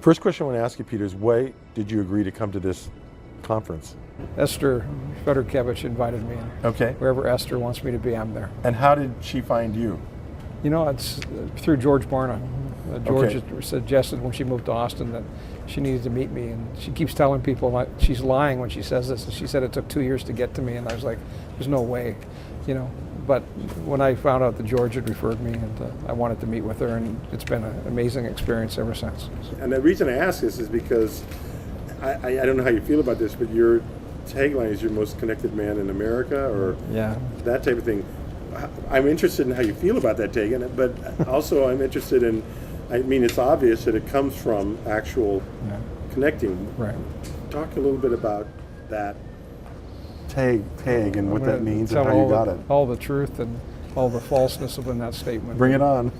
First question I want to ask you, Peter, is why did you agree to come to this conference? Esther Fedorkevich invited me in. Okay. Wherever Esther wants me to be, I'm there. And how did she find you? You know, it's through George Barna. George Okay. had suggested when she moved to Austin that she needed to meet me, and she keeps telling people like she's lying when she says this. And she said it took 2 years to get to me, and I was like, "There's no way," you know. But when I found out that George had referred me, and I wanted to meet with her, and it's been an amazing experience ever since. And the reason I ask this is because I don't know how you feel about this, but your tagline is "Your most connected man in America," or Yeah. that type of thing. I'm interested in how you feel about that tagline, but also I'm interested in, I mean, it's obvious that it comes from actual connecting. Right. Talk a little bit about that tag and what that means and Tell how you got it. all the truth and all the falseness of in that statement. Bring it on.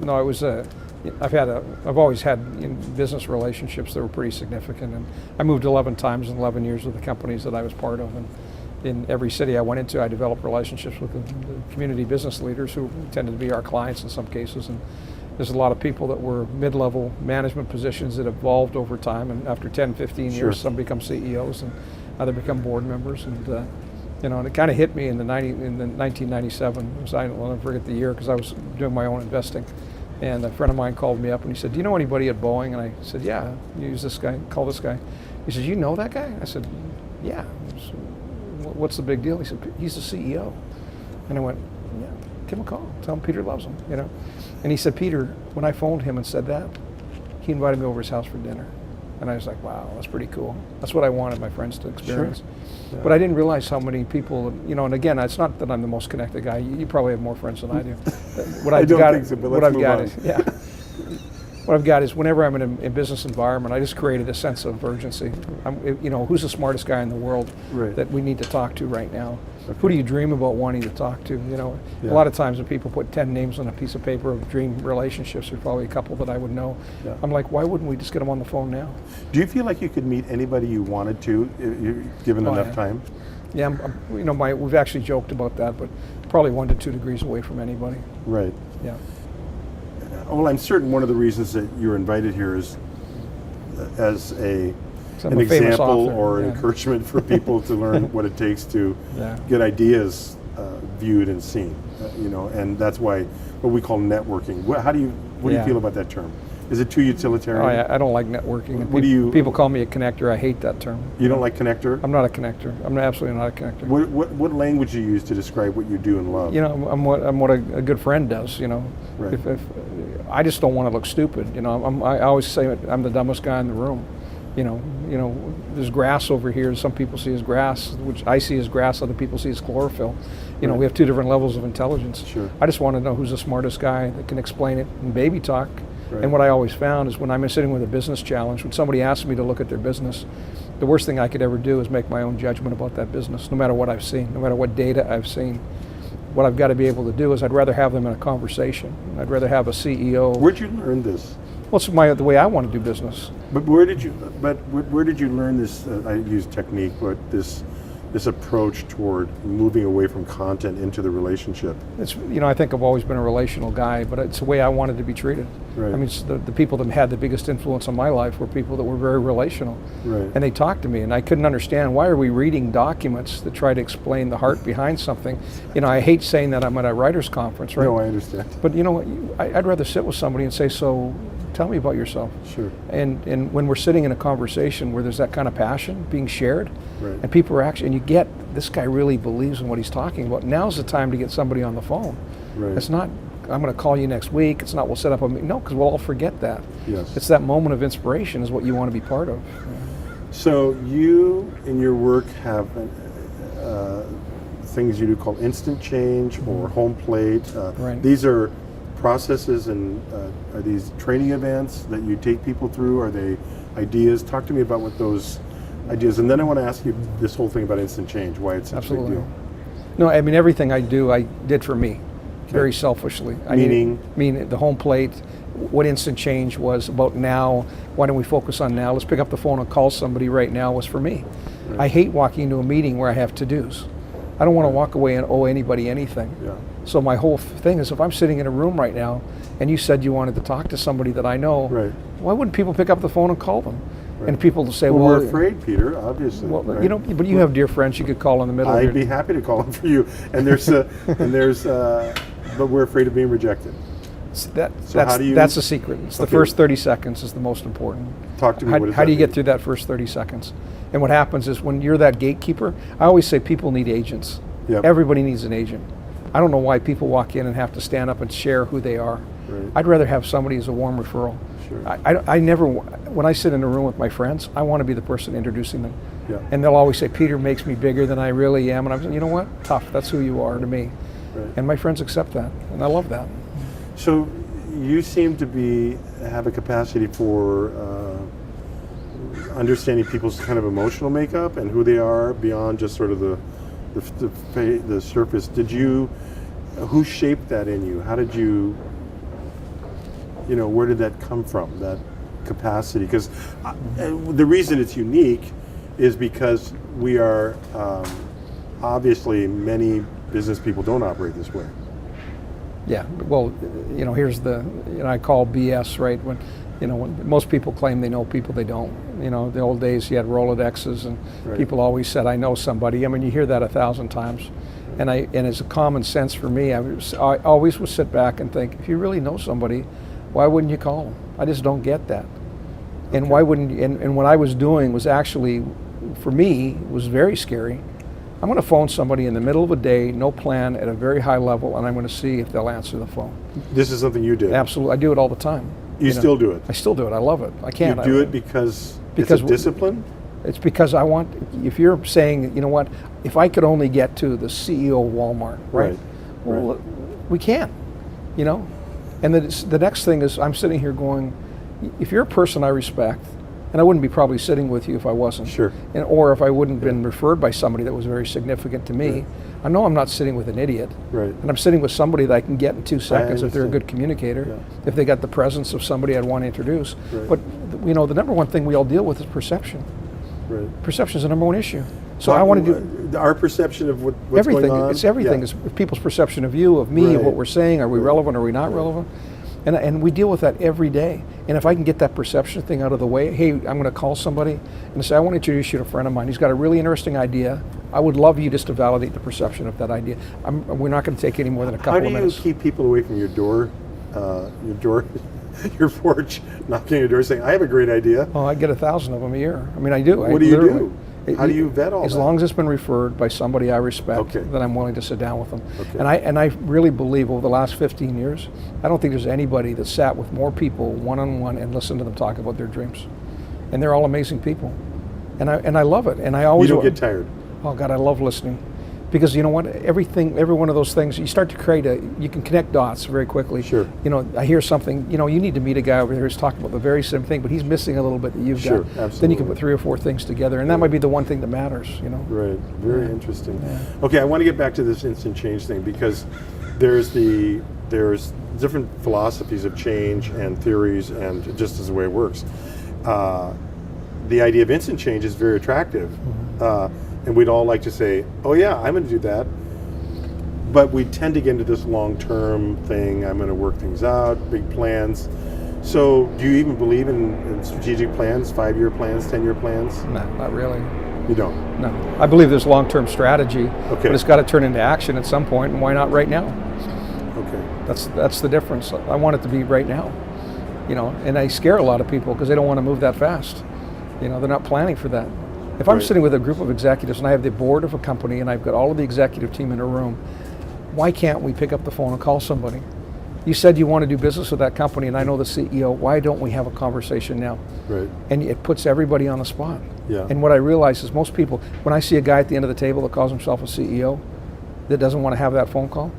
No, it was I've always had business relationships that were pretty significant, and I moved 11 times in 11 years with the companies that I was part of, and in every city I went into, I developed relationships with the community business leaders who tended to be our clients in some cases, and there's a lot of people that were mid-level management positions that evolved over time, and after 10, 15 Sure. years, some become CEOs and other become board members, and you know, and it kind of hit me in the 1997. I'll never forget the year because I was doing my own investing. And a friend of mine called me up and he said, "Do you know anybody at Boeing?" And I said, "Yeah, use this guy, call this guy." He says, "You know that guy?" I said, "Yeah." Said, "What's the big deal?" He said, "He's the CEO." And I went, "Yeah, give him a call. Tell him Peter loves him, you know." And he said, "Peter, when I phoned him and said that, he invited me over his house for dinner." And I was like, "Wow, that's pretty cool. That's what I wanted my friends to experience." Sure. Yeah. But I didn't realize how many people, you know, and again, it's not that I'm the most connected guy. You probably have more friends than I do. What I don't think so, but let's move on. What I've got is whenever I'm in a business environment, I just created a sense of urgency. You know, who's the smartest guy in the world that we need to talk to right now? Okay. Who do you dream about wanting to talk to? You know, Yeah. a lot of times when people put 10 names on a piece of paper of dream relationships, there's probably a couple that I would know. Yeah. I'm like, why wouldn't we just get them on the phone now? Do you feel like you could meet anybody you wanted to, given enough time? Yeah, you know, we've actually joked about that, but probably 1 to 2 degrees away from anybody. Right. Yeah. Well, I'm certain one of the reasons that you're invited here is as an I'm a famous example author, or an yeah. encouragement for people to learn what it takes to Yeah. get ideas viewed and seen. You know, and that's why what we call networking. What do you Yeah. feel about that term? Is it too utilitarian? Oh, yeah, I don't like networking. What do you- People call me a connector. I hate that term. You don't like connector? I'm not a connector. I'm absolutely not a connector. What language do you use to describe what you do and love? You know, I'm what a good friend does. You know, Right. if I just don't want to look stupid. You know, I always say I'm the dumbest guy in the room. You know, there's grass over here. Some people see as grass, which I see as grass. Other people see as chlorophyll. You know, Right. we have 2 different levels of intelligence. Sure. I just want to know who's the smartest guy that can explain it in baby talk. Right. And what I always found is when I'm sitting with a business challenge, when somebody asks me to look at their business, the worst thing I could ever do is make my own judgment about that business, no matter what I've seen, no matter what data I've seen. What I've got to be able to do is I'd rather have them in a conversation. I'd rather have a CEO. Where'd you learn this? Well, it's the way I want to do business. But where did you learn this? I use technique, but this approach toward moving away from content into the relationship. It's, you know, I think I've always been a relational guy, but it's the way I wanted to be treated. Right. I mean, it's the people that had the biggest influence on my life were people that were very relational. Right. And they talked to me, and I couldn't understand, why are we reading documents that try to explain the heart behind something? You know, I hate saying that I'm at a writer's conference, right? No, I understand. But you know what, I'd rather sit with somebody and say, so tell me about yourself. Sure. And when we're sitting in a conversation where there's that kind of passion being shared, Right. and people are actually, and you get, this guy really believes in what he's talking about, now's the time to get somebody on the phone. Right. It's not, I'm going to call you next week. It's not, we'll set up a meeting. No, because we'll all forget that. Yes. It's that moment of inspiration is what you want to be part of. So you, in your work, have things you do called instant change or home plate. Right. These are processes, and are these training events that you take people through? Are they ideas? Talk to me about what those ideas, and then I want to ask you this whole thing about instant change, why it's such a big Absolutely. deal. No, I mean, everything I do, I did for me, very selfishly. Meaning the home plate, what instant change was about now, why don't we focus on now? Let's pick up the phone and call somebody right now was for me. Right. I hate walking into a meeting where I have to-dos. I don't want to walk away and owe anybody anything. Yeah. So my whole thing is, if I'm sitting in a room right now and you said you wanted to talk to somebody that I know, Right. why wouldn't people pick up the phone and call them? Right. And people say, Well, well, we're afraid, Peter, obviously. well, right? you know, but you have dear friends you could call in the middle of I'd your be happy to call them for you. And but we're afraid of being rejected. How do you- That's the secret. It's the Okay. first 30 seconds is the most important. Talk to me. How, What does how that do you get mean? through that first 30 seconds? And what happens is when you're that gatekeeper, I always say people need agents. Yep. Everybody needs an agent. I don't know why people walk in and have to stand up and share who they are. Right. I'd rather have somebody as a warm referral. Sure. I never, when I sit in a room with my friends, I want to be the person introducing them. Yeah. And they'll always say, Peter makes me bigger than I really am. And I'm saying, you know what? Tough. That's who you are to me. Right. And my friends accept that. And I love that. So you seem to have a capacity for understanding people's kind of emotional makeup and who they are beyond just sort of the surface. Who shaped that in you? How did you, where did that come from, that capacity? Because the reason it's unique is because we are, obviously many business people don't operate this way. Yeah, well, here's I call BS, right? When most people claim they know people, they don't. The old days you had Rolodexes and Right. people always said, I know somebody. I mean, you hear that 1,000 times. And it's a common sense for me. I always would sit back and think, if you really know somebody, why wouldn't you call them? I just don't get that. And why wouldn't you? And what I was doing was actually, for me, was very scary. I'm going to phone somebody in the middle of a day, no plan, at a very high level, and I'm going to see if they'll answer the phone. This is something you did. Absolutely. I do it all the time. You still do it. I still do it. I love it. I can't. You do it because it's a discipline? It's because I want, if you're saying, you know what, if I could only get to the CEO of Walmart, right? Well, we can, And the next thing is I'm sitting here going, if you're a person I respect, and I wouldn't be probably sitting with you if I wasn't. Sure. Or if I wouldn't have been referred by somebody that was very significant to me. Right. I know I'm not sitting with an idiot. Right. And I'm sitting with somebody that I can get in 2 seconds if they're a understand. good communicator, Yeah. if they got the presence of somebody I'd want to introduce. Right. But, the number one thing we all deal with is perception. Right. Perception is the number one issue. So I want to do our perception of what's everything. going on. It's everything. Yeah. It's people's perception of you, of me, of Right. what we're saying. Are we Right. relevant? Are we not Right. relevant? And we deal with that every day. And if I can get that perception thing out of the way, hey, I'm going to call somebody and say, I want to introduce you to a friend of mine. He's got a really interesting idea. I would love you just to validate the perception of that idea. We're not going to take any more than a couple of minutes. How do you keep people away from your door, your porch, knocking on your door saying, I have a great idea? Oh, I get 1,000 of them a year. I mean, I do. What do you do? How do you vet all as that? long as it's been referred by somebody I respect, Okay. then I'm willing to sit down with them. Okay. And I really believe over the last 15 years, I don't think there's anybody that sat with more people one-on-one and listened to them talk about their dreams. And they're all amazing people. And I love it. And I always You don't get tired. Oh God, I love listening. Because you know what, every one of those things, you start to create you can connect dots very quickly. Sure. I hear something, you need to meet a guy over there who's talking about the very same thing, but he's missing a little bit that you've Sure, got. absolutely. Then you can put 3 or 4 things together, and that might be the one thing that matters, Right. Very interesting. Yeah. Okay, I want to get back to this instant change thing because there's different philosophies of change and theories and just as the way it works. The idea of instant change is very attractive. And we'd all like to say, oh yeah, I'm going to do that. But we tend to get into this long-term thing. I'm going to work things out, big plans. So do you even believe in strategic plans, 5-year plans, 10-year plans? No, not really. You don't? No. I believe there's long-term strategy, Okay. but it's got to turn into action at some point, and why not right now? Okay. That's the difference. I want it to be right now. And I scare a lot of people because they don't want to move that fast. They're not planning for that. If I'm Right. sitting with a group of executives and I have the board of a company and I've got all of the executive team in a room, why can't we pick up the phone and call somebody? You said you want to do business with that company and I know the CEO, why don't we have a conversation now? Right. And it puts everybody on the spot. Yeah. And what I realize is most people, when I see a guy at the end of the table that calls himself a CEO that doesn't want to have that phone call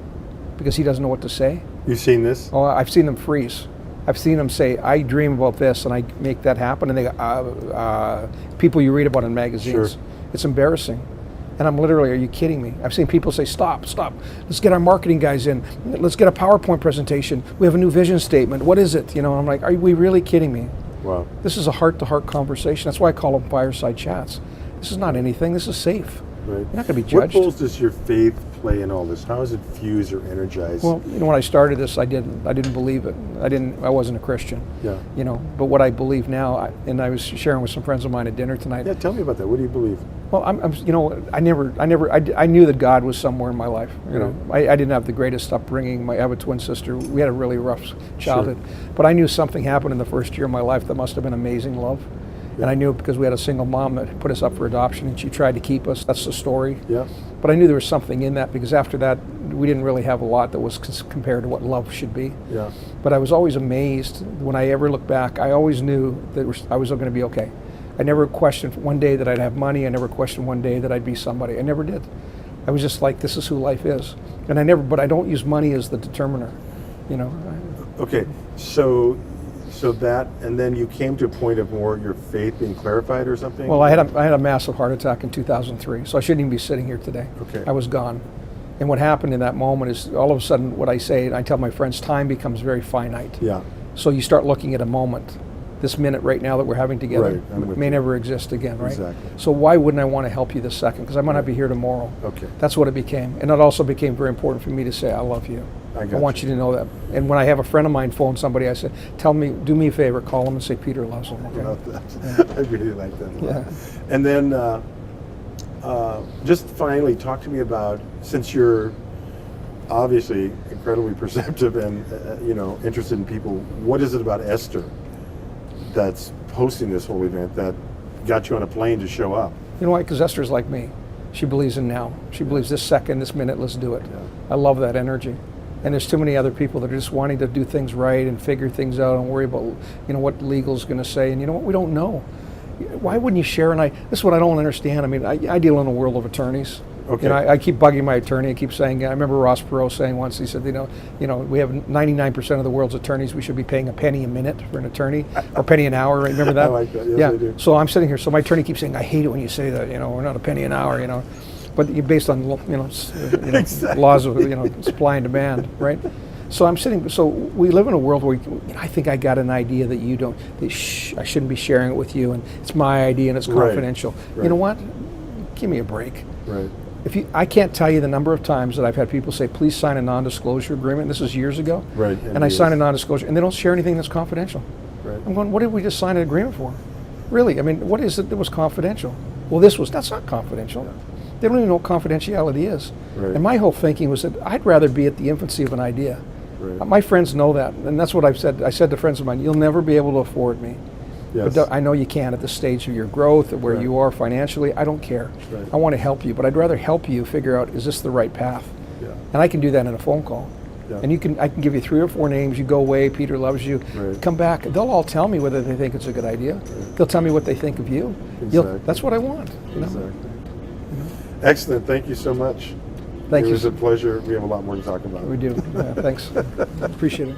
because he doesn't know what to say, You've seen this? oh, I've seen them freeze. I've seen them say, I dream about this and I make that happen, and they go, people you read about in magazines. Sure. It's embarrassing. And I'm literally, are you kidding me? I've seen people say, stop. Let's get our marketing guys in. Let's get a PowerPoint presentation. We have a new vision statement. What is it? I'm like, are we really kidding me? Wow. This is a heart-to-heart conversation. That's why I call them fireside chats. This is not anything. This is safe. Right. You're not going to be What judged. roles does your faith play in all this? How does it fuse or energize? Well, when I started this, I didn't believe it. I wasn't a Christian. Yeah. But what I believe now, and I was sharing with some friends of mine at dinner tonight. Yeah, tell me about that. What do you believe? Well, I knew that God was somewhere in my life. I didn't have the greatest upbringing. I have a twin sister. We had a really rough childhood, but I knew something happened in the first year of my life that must have been amazing love. And I knew it because we had a single mom that put us up for adoption, and she tried to keep us. That's the story. Yeah. But I knew there was something in that, because after that, we didn't really have a lot that was compared to what love should be. Yeah. But I was always amazed when I ever look back. I always knew that I was going to be okay. I never questioned one day that I'd have money. I never questioned one day that I'd be somebody. I never did. I was just like, this is who life is. And but I don't use money as the determiner. Okay, so that, and then you came to a point of more your faith being clarified or something? Well, I had a massive heart attack in 2003, so I shouldn't even be sitting here today. Okay. I was gone. And what happened in that moment is, all of a sudden, what I say, and I tell my friends, time becomes very finite. Yeah. So you start looking at a moment. This minute right now that we're having together Right, may never exist again, right? Exactly. So why wouldn't I want to help you this second? Because I might not be here tomorrow. Okay. That's what it became. And it also became very important for me to say, I love you. I want you to know that. And when I have a friend of mine phone somebody, I said, do me a favor, call them and say Peter loves them. Okay? Love that. I really like that. Yeah. And then just finally, talk to me about, since you're obviously incredibly perceptive and interested in people, what is it about Esther that's hosting this whole event that got you on a plane to show up? You know why? Because Esther's like me. She believes in now. She believes this second, this minute, let's do it. Yeah. I love that energy. And there's too many other people that are just wanting to do things right and figure things out and worry about, what legal's going to say. And you know what? We don't know. Why wouldn't you share? And this is what I don't understand. I mean, I deal in a world of attorneys. Okay. I keep bugging my attorney. I keep saying, I remember Ross Perot saying once, he said, we have 99% of the world's attorneys. We should be paying a penny a minute for an attorney, or a penny an hour. Right? Remember that? I like that. Yes, I do. So I'm sitting here. So my attorney keeps saying, I hate it when you say that. We're not a penny an hour. But based on Exactly. laws of supply and demand, right? So I'm sitting. So we live in a world where I think I got an idea that you don't. I shouldn't be sharing it with you, and it's my idea and it's confidential. Right. You know what? Give me a break. Right. I can't tell you the number of times that I've had people say, please sign a non-disclosure agreement. This is years ago. Right. And I sign a non-disclosure, and they don't share anything that's confidential. Right. I'm going, what did we just sign an agreement for? Really? I mean, what is it that was confidential? Well, that's not confidential. Yeah. They don't even know what confidentiality is. Right. And my whole thinking was that I'd rather be at the infancy of an idea. Right. My friends know that, and that's what I've said. I said to friends of mine, you'll never be able to afford me. Yes. But I know you can at the stage of your growth, or where Right. you are financially. I don't care. Right. I want to help you, but I'd rather help you figure out, is this the right path? Yeah. And I can do that in a phone call. Yeah. And I can give you 3 or 4 names. You go away, Peter loves you. Right. Come back. They'll all tell me whether they think it's a good idea. Right. They'll tell me what they think of you. Exactly. That's what I want. Exactly. Excellent. Thank you so much. Thank It you. was a pleasure. We have a lot more to talk about. We do. Thanks. Appreciate it.